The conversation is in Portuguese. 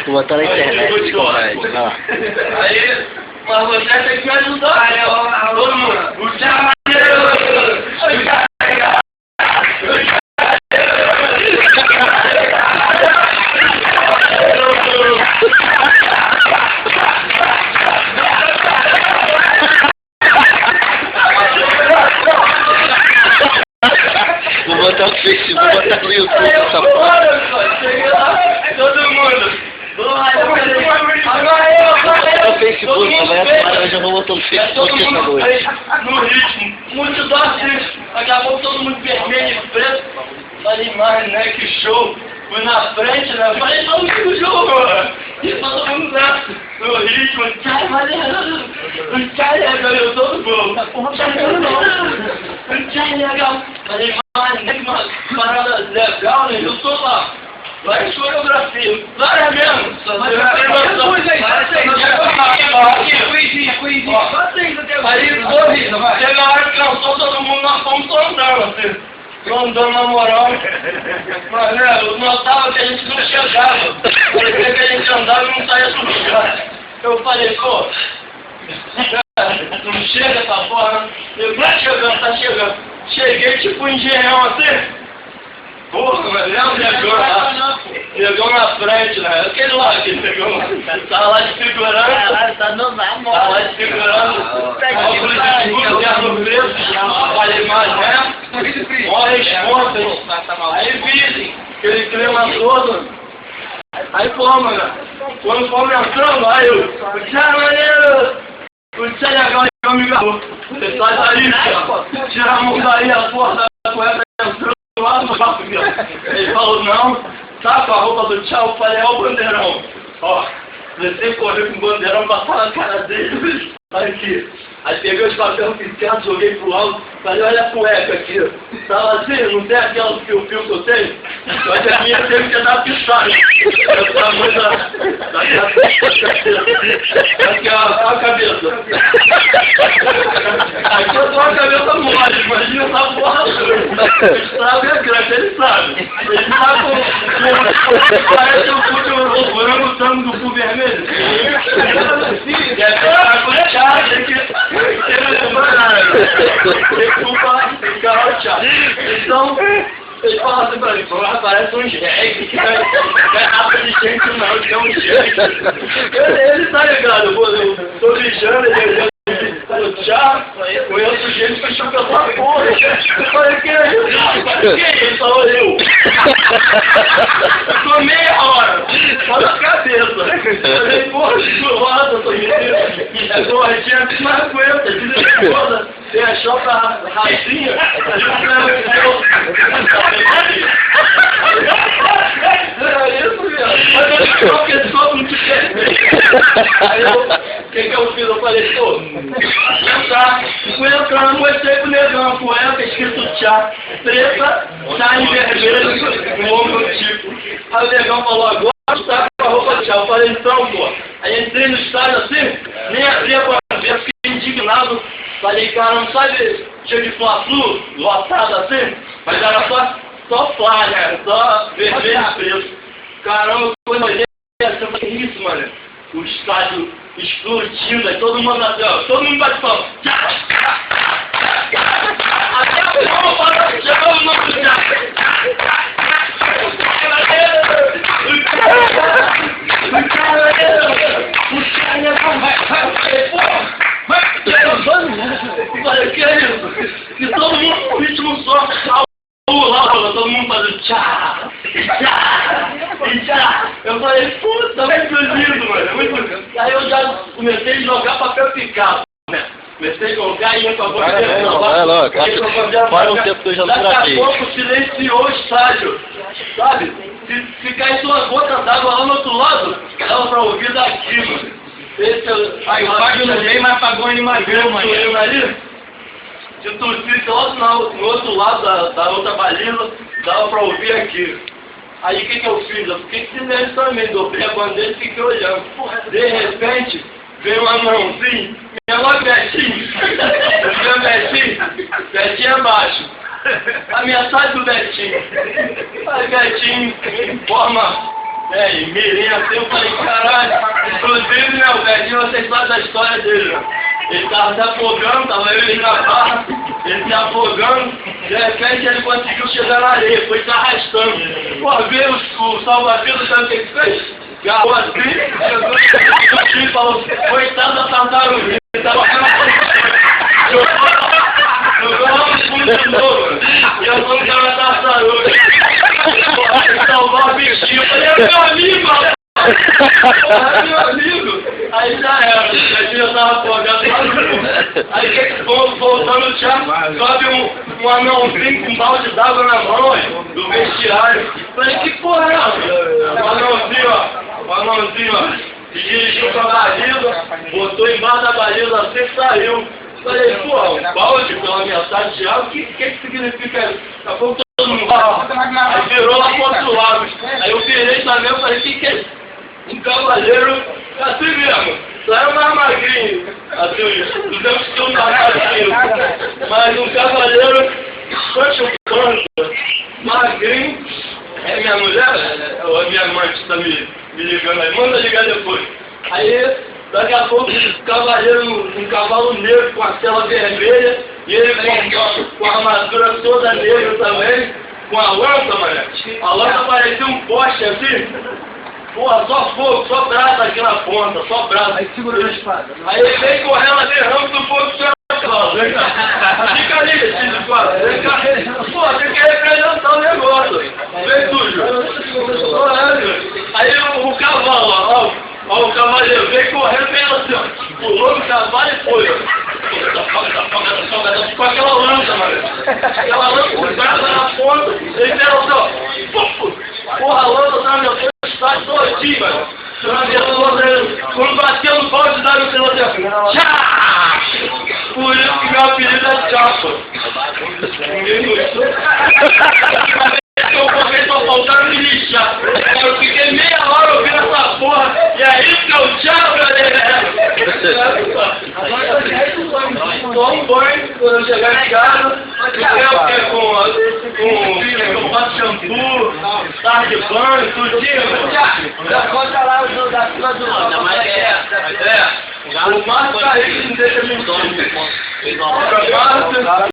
Vou botar na internet. Aí, mas você tem que me ajudar, né? Todo mundo. O Vou botar no Facebook, vou botar no YouTube essa porra. Todo mundo. No Facebook, mas eu já vou botar no Facebook essa noite. No ritmo, muito doce, daqui a pouco todo mundo vermelho e preto. Falei, mas né, que show. Fui na frente, né? Falei, todo mundo que show, mano. E todo mundo lá no ritmo, sai, valeu. Sai, legal, eu todo bom. Sai, legal. Falei, mas né, uma parada legal, né? Eu tô lá. Lá em coreografia, lá é mesmo. Aí, chega a hora que cansou todo mundo, nós fomos andando, assim. Andando na moral. Mas, né, eu notava que a gente não chegava. Parecia que a gente andava e não saía do lugar. Eu falei, pô, não chega essa porra. Eu, tá chegando. Cheguei tipo um engenhão assim. Porra, mas pegou na frente, né? Aquele lá que pegou, tava lá de segurança. Caralho, tá no namoro. Tava lá de segurança. Falei, mas né? Olha a resposta. Aí vi aquele clima todo. Aí, pô, mano, quando fomos entrando, aí eu, o tchau legal, eu me agarrou. Você sai daí, tira a mão daí, a porra da cueca entrou. Ele falou, não, tá com a roupa do tchau, eu falei, ó o bandeirão. Ó, você correu com o bandeirão, passar na cara dele. Olha aqui. Aí peguei os papéis picados, joguei pro alto, falei, olha a cueca aqui. Tava assim, não tem aquela do fio-fio que eu tenho? Mas a minha teve que dar pisada. Eu tava muito aqui a cabeça. Aqui eu tô a cabeça mole, imagina essa porra. Ele sabe, é grande, ele sabe. Ele sabe como parece o branco tango do cu vermelho. É pra cuechar, tem que então, ele fala assim pra mim, porra, parece um jegue, não é rapa de gente não, que é um jegue. Ele tá ligado, pô, eu tô lixando, ele tchau, conheço gente que chupa essa porra. Eu falei, que é isso? Ele falou, eu. Ficou meia hora, só na cabeça. Eu falei, porra, que roda, tô menino. É corretinha, mas aguenta, tem a choca rasinha, a gente leva é isso, viado. Mas eu só que todo mundo quer ver. Aí eu, o que eu fiz? Eu falei, pô, fui entrando, mostrei pro negão a cueca, escrito tchá, preta, shine vermelho, com ombro tipo. Aí o negão falou, agora tá com a roupa tchá. Eu falei, então, pô. Aí entrei no estádio assim, nem abria pra ver, fiquei indignado. Falei, cara, não sabe, cheio de Fla-Flu, lotado assim, mas era só Fla, né? Só vermelho e preto. Caramba, quando eu olhei, que isso, mano? O estádio explodindo, aí todo mundo assim, ó, todo mundo bate palma. Até o final, chegou o nome do chá. Falei, que é isso? E todo mundo com ritmo só, todo mundo fazendo tchá. Eu falei, puta, muito lindo, mano, muito lindo. Aí eu já comecei a jogar papel picado, né? Comecei a jogar e ia pra boca de vai logo, para o tempo que eu já não daqui a pouco silenciou o estádio, sabe? Se ficar em sua gota d'água lá no outro lado, dava pra ouvir daqui, mano. Aí o Fábio não veio, mas pagou ele magrão, mano. Se tossisse lá no outro lado da outra baliza, dava pra ouvir aqui. Aí o que eu fiz? Eu fiquei silêncio também, dobrei a bandeira e fiquei olhando. De repente, veio uma mãozinha, minha mãe Betinho, Betinho abaixo. A mensagem do Betinho. Aí Betinho, em forma E mirei assim, eu falei, caralho. Inclusive, né, o velhinho, vocês sabem da história dele, né? Ele tava se afogando, tava eu e ele na barra, ele se afogando, de repente ele conseguiu chegar na areia, foi se arrastando. Pô, veio o salva-vidas, sabe o que ele fez? Garrou assim, chegou e falou, coitado da tartaruga, ele tava jogou lá no fundo de novo, e eu não tava na tartaruga. Salvar o bichinho, eu falei, é meu amigo, mano. É meu amigo. Aí já era, a gente tava afogado lá no fundo. Aí voltando o Thiago, sobe um anãozinho com um balde d'água na mão, do vestiário. Falei, que porra é essa? O anãozinho, ó, se dirigiu pra baliza, botou embaixo da baliza assim e saiu. Falei, pô, o balde pela mensagem de Thiago, o que significa isso? Daqui a pouco todo mundo vai. Aí virou lá pro outro lado. Aí eu virei também, eu falei, que é isso? Um cavaleiro, assim mesmo, só é mais magrinho, assim, do tempo que eu não mas um cavaleiro, chupando, magrinho, é minha mulher, ou é minha mãe que está me ligando aí, manda ligar depois. Aí, daqui a pouco, um cavaleiro, um cavalo negro com a cela vermelha, e ele com a armadura toda negra também, com a lança, mané. A lança parecia um poste assim. Porra, só fogo, só brasa aqui na ponta, só brasa. Aí segurou a espada. Aí ele vem correndo ali, ramo do fogo, vem cá. Fica ali, filho de quadro. Vem cá. Pô, tem que representar o negócio. Vem sujo. Aí o cavalo, ó, o cavaleiro vem correndo, vem assim, ó. Pulou no cavalo e foi. Com aquela lança, mano. Aquela lança com brasa na ponta. Ele vem assim, ó. Porra, a lança tá meu Deus. Tá todinho, mano. Quando bateu no balde d'água, você não deu. Tchá! Por isso que meu apelido é Chapa. Ninguém gostou. Eu corri, tô faltando me lixar. Eu fiquei meia hora ouvindo essa porra. E aí, seu tchau, galera. Toma um banho quando eu chegar em casa. Com passo shampoo, tarde de banho, tudinho. Já conta lá o da fila do... Não, mas o Marcos tá aí que não deixa mentir.